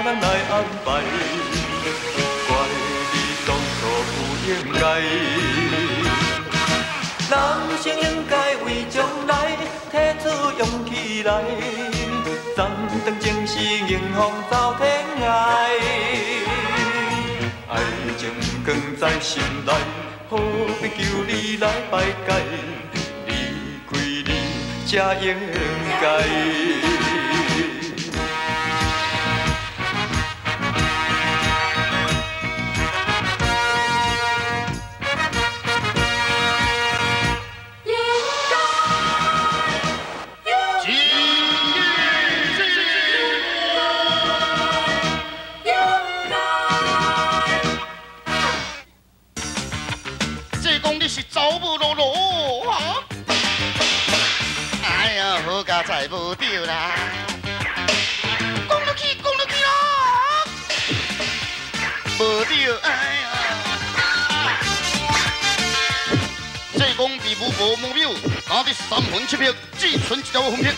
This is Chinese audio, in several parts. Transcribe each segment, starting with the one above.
人来安排？怪你当初不应该。人生应该为将来提出勇气来，暂断情是迎风走天涯。爱情藏在心内，何必求你来排解？离开你才应该。 再无着啦，讲落去啦，无着哎呀！这讲比武无目标，打得3分7秒，只剩一条分片。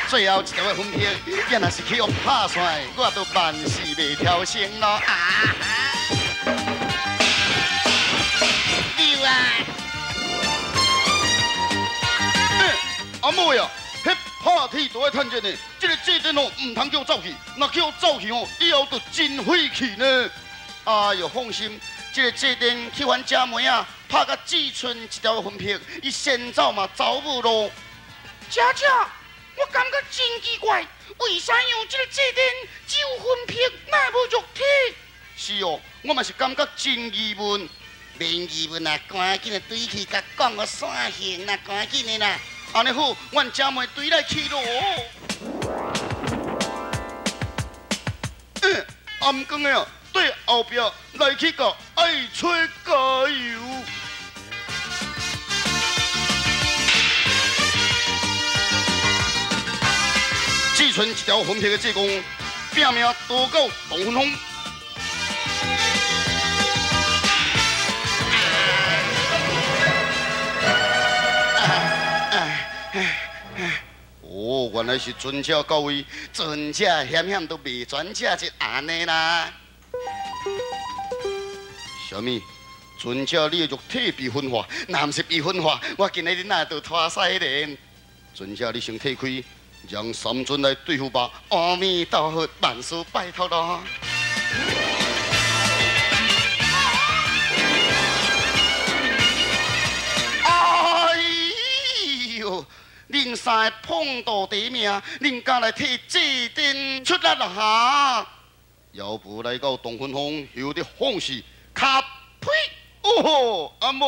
最后一条分片，也若是去用拍算，我都万事袂挑生咯阿妹啊，迄拍铁都爱趁钱的，这个这阵哦，唔通叫走去，若叫走去哦，以后就真晦气呢。哎呦，放心，这个这阵去阮姐妹啊，拍到只剩一条分片，伊先走嘛走不咯。姐姐，我感觉真奇怪，为啥样这个这阵只有分片，哪无肉体？是哦，我嘛是感觉真疑问。免疑问啊，赶紧的对去，甲讲个散行啦，赶紧的啦。 安尼好，阮姐妹对来去咯。暗光的啊，对后壁来去个爱吹加油。只剩一条分皮的济公，拼命夺到董分红。 哦，原来是尊者到位，尊者险险都未尊者就安尼啦。什么？尊者你的肉体被分化，若毋是被分化，我今日哪都拖西连。尊者你先退开，让三尊来对付吧。阿弥陀佛，万事拜托啦。 恁三个碰到地命，恁家来替祭奠出力啦哈！要不来到东芬峰，有啲放肆，卡呸！哦，阿妹，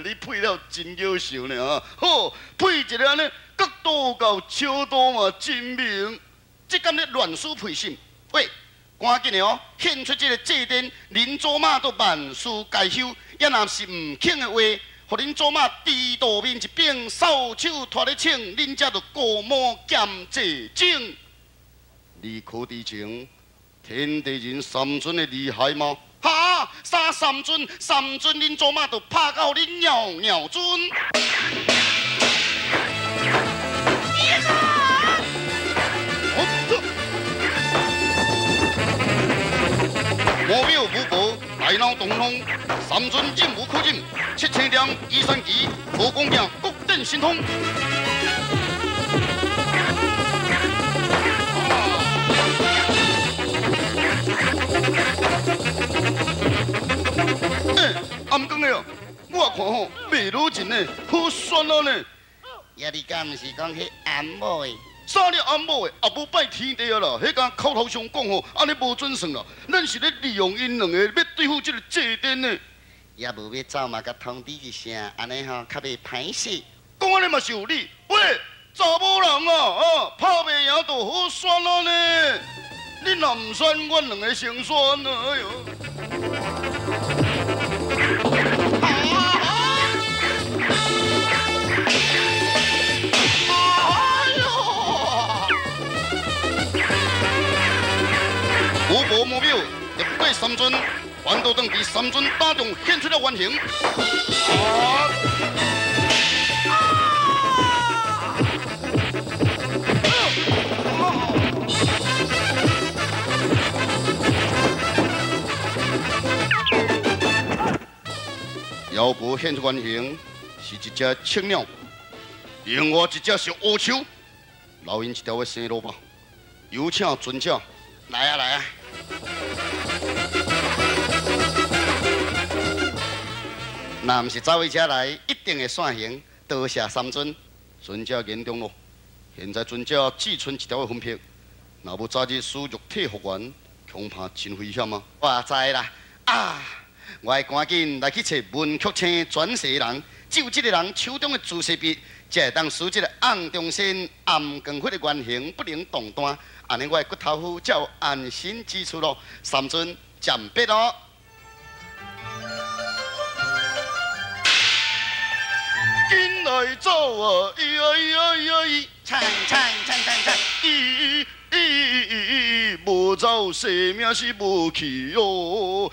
你配了真优秀呢啊！好，配一个安尼角度够超多嘛，真明。即间咧乱输配信，喂，赶紧的哦，献出这个祭奠，恁祖妈都万事皆休。也若是唔肯的话。 互恁祖妈地道面一柄，扫帚拖咧请，恁才着过目兼济整。你可知情？天地人三尊的厉害吗？哈！三尊，恁祖妈着拍到恁尿尿尊。无庙无宝，大闹东风，三尊任无可忍。7千两依山旗，武功名国定神通。暗讲的哦，我看吼，美如真呢，好酸啊呢。呀，你敢毋是讲迄安某的？ 啥哩安某的，也无拜天地啊啦！迄间口头上讲吼，安尼无准算啦。咱是咧利用因两个要对付这个祭奠呢。也无要走嘛，甲通知一声，安尼吼较袂歹势。讲安尼嘛是有理。喂，查某人啊，拍袂赢就好选啊呢。你若唔选，阮两个先选啊！哎呦。 五步目标，入过三尊，反倒等第三尊打中，显出了原形。腰部现出原形是一只青鸟，另外一只是乌秋。留因一条的生路吧，有请尊者来啊来啊！若毋是走位者来，一定会散行。多谢三尊，尊者言中咯。现在尊者只剩一条的魂魄，若要早日使肉体复原，恐怕真危险啊！我知啦，我会赶紧来去找文曲星转世人，只有这个人手中的朱砂笔，才会当使这个暗中线暗光火的原形不能动弹，安尼我的骨头夫才有安心之处咯。三尊暂别咯。紧来走啊！咿呀咿呀咿呀咿，唱，无走生命是无去哟！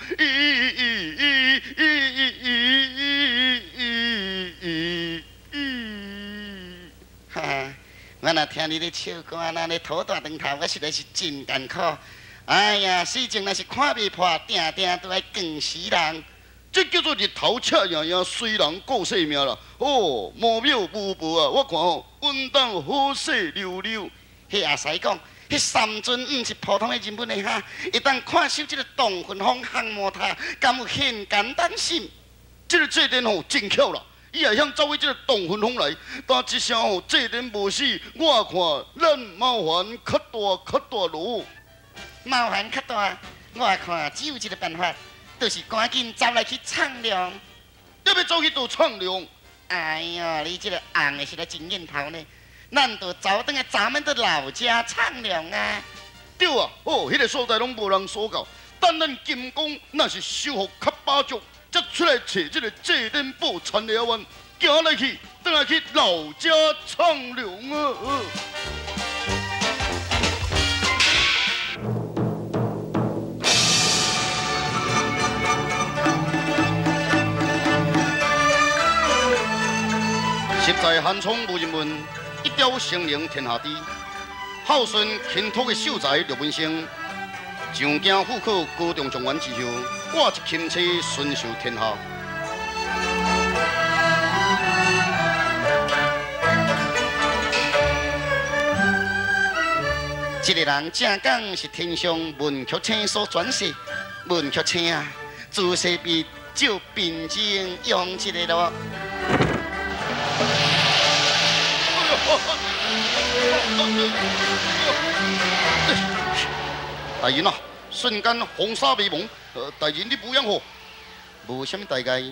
哈哈，我若听你咧唱歌，那咧土大长头，我实在是真艰苦。哎呀，事情若是看袂破，定定都爱更死人。这叫做日头赤影影，虽人过性命啦。哦，无庙无步啊！我看哦，稳当好势溜溜。迄阿师讲，迄三尊毋是普通的人物的哈，一旦看守这个洞魂风降魔塔，敢有很简单心？这个祭典吼真巧啦，伊也想走回这个洞魂风来，但一声吼祭典无死，我看咱麻烦较大咯。麻烦较大，我看只有一个办法。就是赶紧走来去唱凉，你要走去倒唱凉？哎呦，你这个红的是个真瘾头呢，咱就走等下咱们的老家唱凉啊！对啊，哦，迄个所在拢无人所到，但咱金光那是收复较巴足，才出来找这个祭典宝残的冤，行来去，等下去老家唱凉啊！实在寒窗无人问，一朝生灵天下知。孝顺勤托的秀才陆文生，上京赴考高中状元之后，挂一钦差顺受天下。这个人正讲是天上文曲星所转世，文曲星啊，朱砂笔就平静用这个咯。大人啊，瞬间风沙迷蒙，大人你不养好，无什么大碍，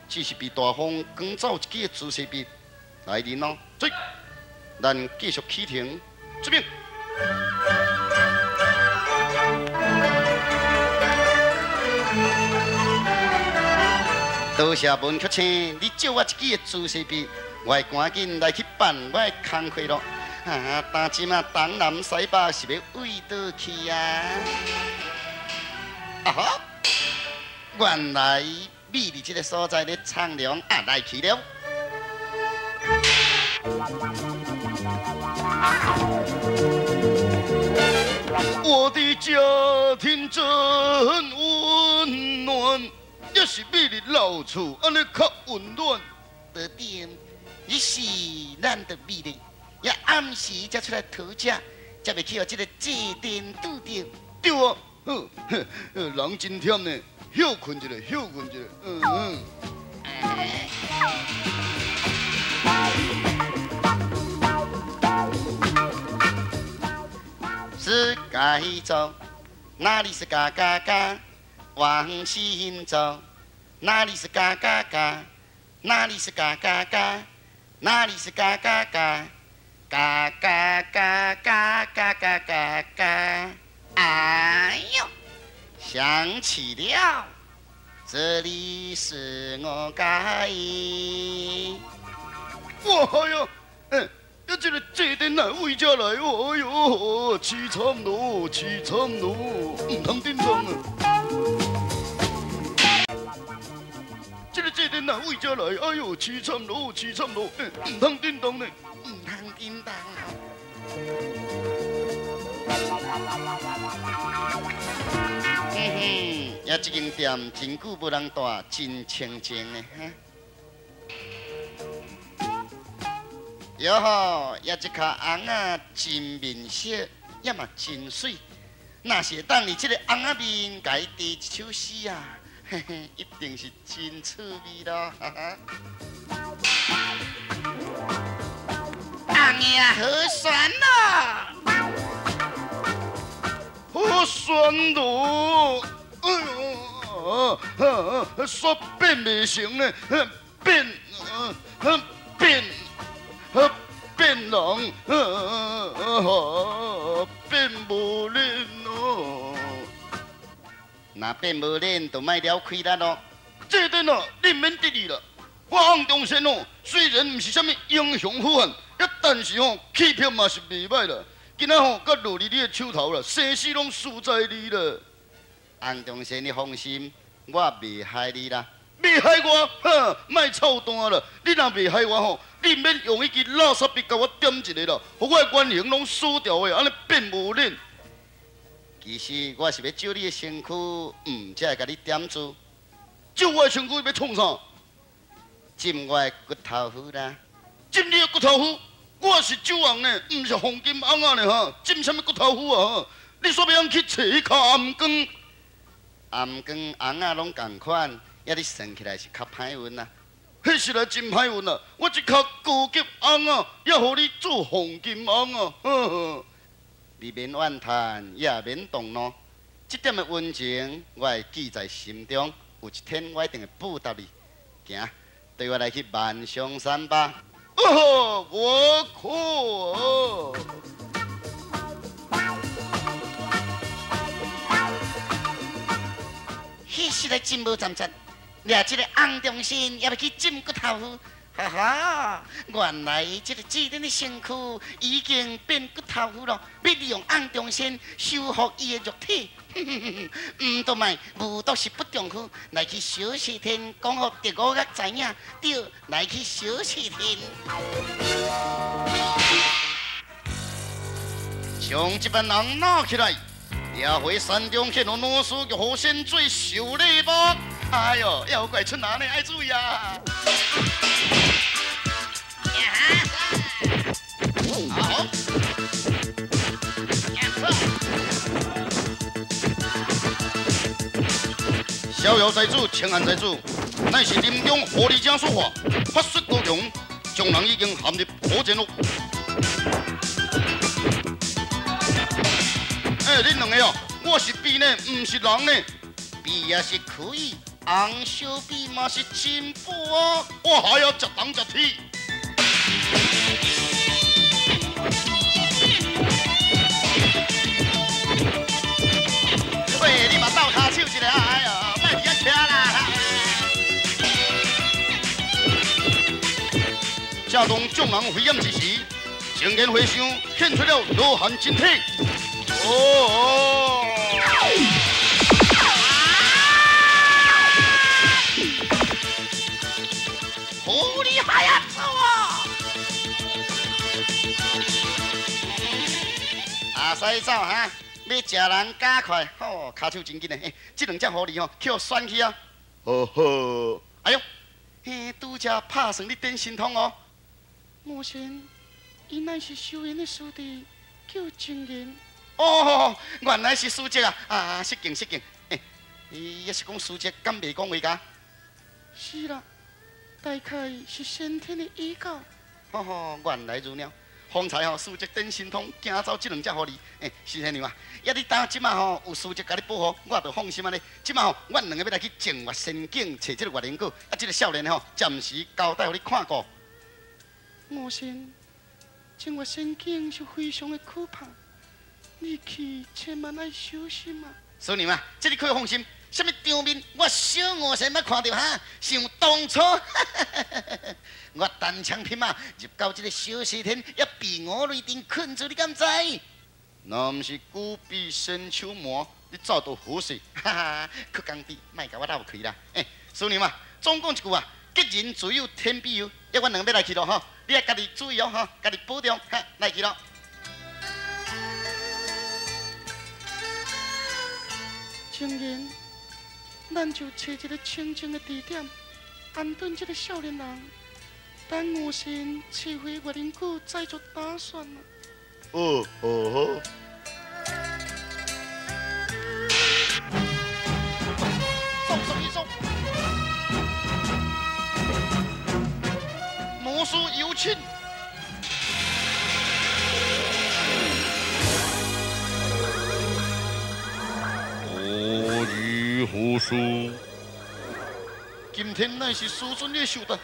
只是被大风赶走一支朱砂笔。来人啊，追！咱继续启程，这边。多谢文曲星，你借我一支朱砂笔。我会赶紧来去办我的工课咯。当今啊，东南西北是要为倒去啊！啊哈！原来美丽这个所在咧苍凉啊，来去了。我的家庭真温暖，也是美丽老厝安尼较温暖。得点。伊是咱的美丽，也暗时才出来讨食，才袂去互这个祭典拄着。对啊，人真忝呢，休困一下，休困一下。是该走，哪里是嘎嘎嘎？往心走，哪里是嘎嘎嘎？哪里是嘎嘎嘎？哪里是嘎嘎嘎？嘎嘎嘎嘎嘎嘎嘎嘎！哎呦，想起了，这里是我家。哇呀，要这个祭典来为家来哦，哎呦，凄惨咯，凄惨咯，唔通顶撞啊！这个祭典来为家来，哎呦，凄惨咯，凄惨咯，唔通叮当呢，唔通叮当啊！嘿嘿，也这间店真久无人住，真清静的哈。哟吼，也这颗红啊真面色，也嘛真水。若是当你这个红啊面，甲伊滴一首诗啊，嘿嘿，一定是真趣味咯，哈哈。红呀，好酸咯！好酸咯！哎呦，煞变袂成呢，变人，变无脸哦。若变无脸，就莫了开啦咯。这阵啊，你免得意啦。我红中山哦，虽然毋是啥物英雄好汉，但是哦，气魄嘛是袂歹啦。今仔吼，甲落入你的手头啦，生死拢输在你啦。红中山，你放心，我袂害你啦。袂害我，哈，莫操蛋啦！你若袂害我吼，你免用迄支垃圾笔甲我点一个啦，互我的原形拢输掉的，安尼变无脸。其实我是要照你的身躯，才会甲你点住。照我的身躯要创啥？浸我的骨头骨啦。浸你的骨头骨？我是酒红呢，毋是黄金红啊呢哈！浸什么骨头骨啊？你煞要去找迄颗暗光？暗光红啊拢共款。也你算起来是较歹运啦，迄实在真歹运啦！我一颗高级红啊，也互你做黄金红啊！呵呵，你免怨叹，也免动怒，这点的温情我会记在心中。有一天我一定会报答你。行，对我来去万象山吧。哦，我可。迄实在真无站站。掠这个红中山，也要去浸骨头骨，哈哈！原来这个智人的身躯已经变骨头骨了，要利用红中山修复伊的肉体。都卖无毒是不中乎，来去小西天，讲互第五个知影，对，来去小西天。将这班人拿起来，掠回山中去，用老师玉虎仙水修礼目。哎呦，要怪出哪呢？爱注意啊！好，逍遥在主，清安在主，乃是林中狐狸精所化，法术高强，众人已经陷入火箭咯。恁两个哦，我是比呢，唔是人呢，比也是可以。红烧比嘛是真补啊！我还要食东食铁。喂，你嘛斗骹手一下，哎呦，莫伫遐徛啦！正当众人飞燕之时，正言回响，现出了罗汉真体。哦。狐狸还要走啊！啊，使走哈！要食人加快，吼，骹手真紧的。这两只狐狸吼，去互选去啊！呵呵，哎呦，嘿，拄则拍算你点心通哦。母亲，伊乃是修院的师弟，叫真言。哦，原来是书籍啊！啊，失敬失敬。伊也是讲书籍，敢袂讲话噶？是啦。大概是先天的依靠。原来如了。方才书籍点心通，惊走这两只狐狸。是安尼嘛？也你当即马有书籍甲你保护，我就放心安尼。即马阮两个要来去净月仙境找这个月灵果。这个少年暂时交代互你看过。母亲，净月仙境是非常的可怕，你去千万爱小心嘛。所以嘛，这你可以放心。什么场面，我小五先捌看到哈，想当初，我单枪匹马入到这个小西天，也被我雷霆困住，你敢知？若毋是久比先手磨，你早都好势。哈哈，去工地，莫甲我闹开啦。所以嘛，总讲一句啊，吉人自有天庇佑。阮两要来去咯吼，你也家己注意哦吼，家己保重，哈，来去咯。真言。咱就找一个清静的地点，安顿这个少年人。等吴先试回月灵谷，再做打算啦。哦。送什么送？奴书有请。何以何事？今天乃是师尊的寿诞，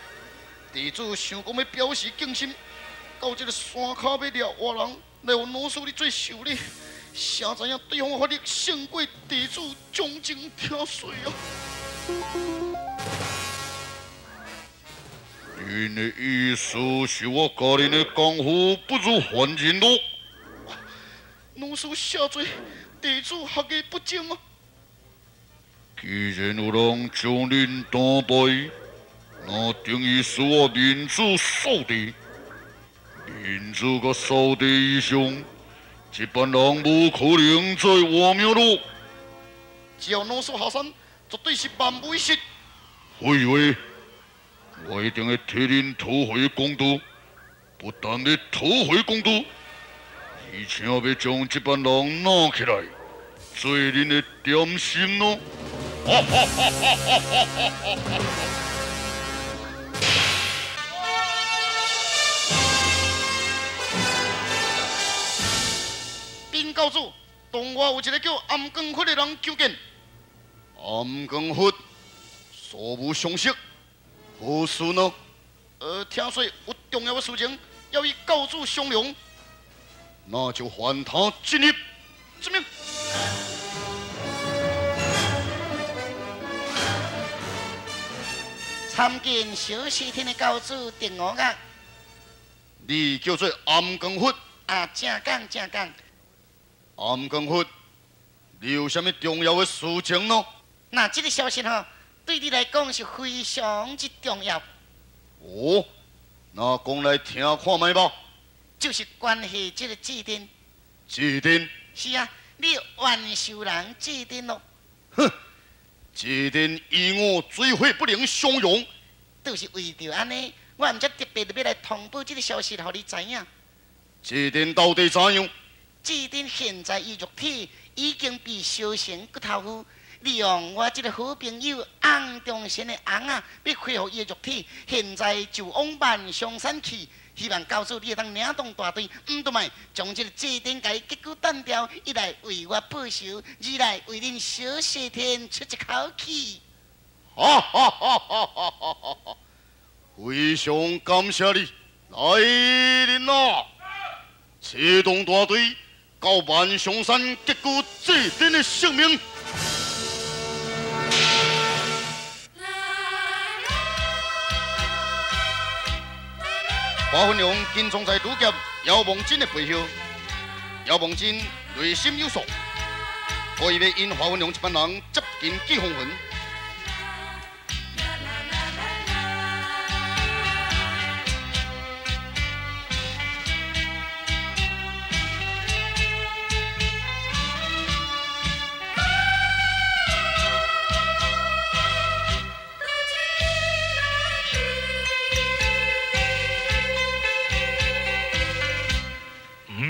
地主想讲要表示敬心，到这个山脚要掠活人，来有奴书你做受礼，谁知影对方法力胜过地主，将情跳水啊！您的意思是我家人的功夫不如凡人咯？奴书下罪，地主学艺不精啊！既然有人将您打败，那等于是我面子扫地。面子甲扫地以上，一般人无可能在我庙咯。只要奴书下山，绝对是万无一失。废话，我一定会替您讨回公道，不但要讨回公道，而且要将这班人拿起来，做恁的点心咯。禀教主，洞外有一个叫暗光佛的人求见。暗光佛，素无相识，何事呢？听说有重要的事情要与教主商量，那就还他进入。遵命。参见小西天的教主定我啊！你叫做暗光佛。啊，正讲。暗光佛，你有啥物重要的事情呢？那这个消息吼，对你来讲是非常之重要。哦，那讲来听看卖吧。就是关系这个祭典。祭典？是啊，你万寿人祭典咯。哼，祭典与我最会不能相容。就是为着安尼，我毋则特别要来通报这个消息，互你知影。祭典到底怎样？祭典现在伊肉体已经被烧成骨头糊，利用我这个好朋友洪中神的翁啊，要恢复伊的肉体，现在就往万象山去。希望教主你会当领动大队，对卖将这个祭典甲伊结果单掉，一来为我报仇，二来为恁小西天出一口气。哈！非常感谢你，来人啊！启动大队到万象山结果祭典的性命。华文良紧从在拄劫姚梦真的背后，姚梦真内心有数，我以为因华文良一班人接近季风云。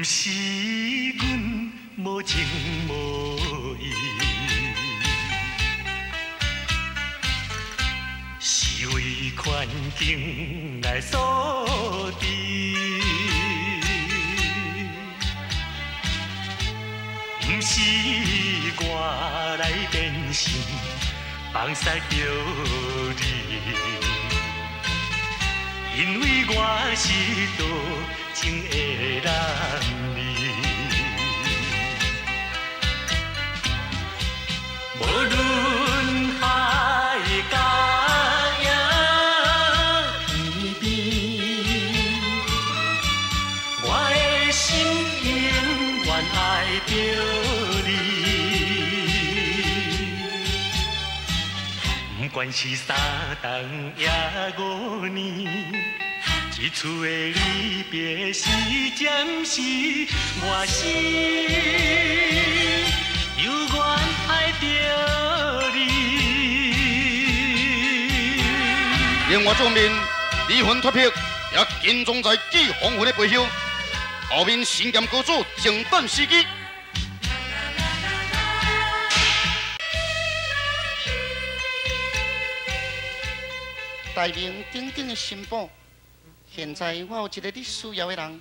是阮无情无义，是为环境来所致。不是我来变心，放肆着你，因为我是多情的人。无论海角天边，我的心永远爱着你。不管是三冬也5年，一次的离别是暂时，我心犹原爱着你。另外一方面，离婚脱撇也紧踪在季黄昏的背后，后面神剑高手静等时机。大名鼎鼎的新宝，现在我有一个你需要的人，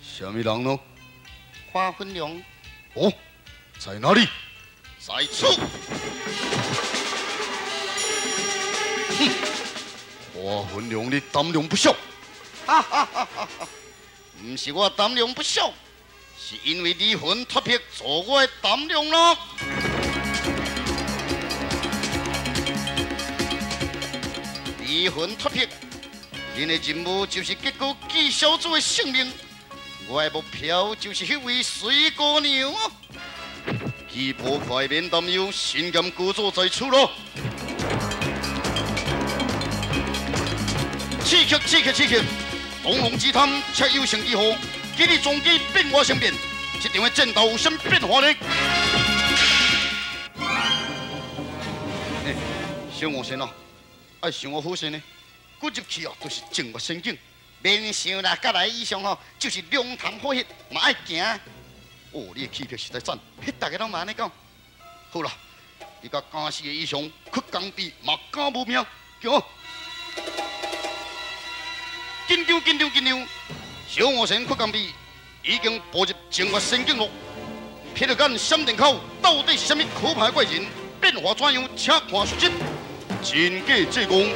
什么人呢？花分良。哦，在哪里？在此。哼，花分良，你胆量不小。哈哈哈哈哈！不是我胆量不小，是因为离婚脱撇做我的胆量咯。离婚脱撇，恁的任务就是结果纪小主的性命。我的目标就是迄位水姑娘啊！既破快免担忧，神剑高手在此咯。刺激刺激刺激！东龙之探却有成之后，今日终极变化生变，这场的战斗有什么变化呢？小王先啊，爱想我好势呢，骨入去啊，都是正月仙境。免想啦，甲来以上吼，就是龙潭好翕，嘛爱行。哦，你的气魄实在赞。迄大家拢嘛安尼讲。好啦，你甲假死的以上，屈刚比嘛敢无命，叫紧张紧张紧张！小王神屈刚比已经步入正月仙境路，瞥到间闪电口到底是啥物可怕怪人？变化怎样？且看书籍，真假济公。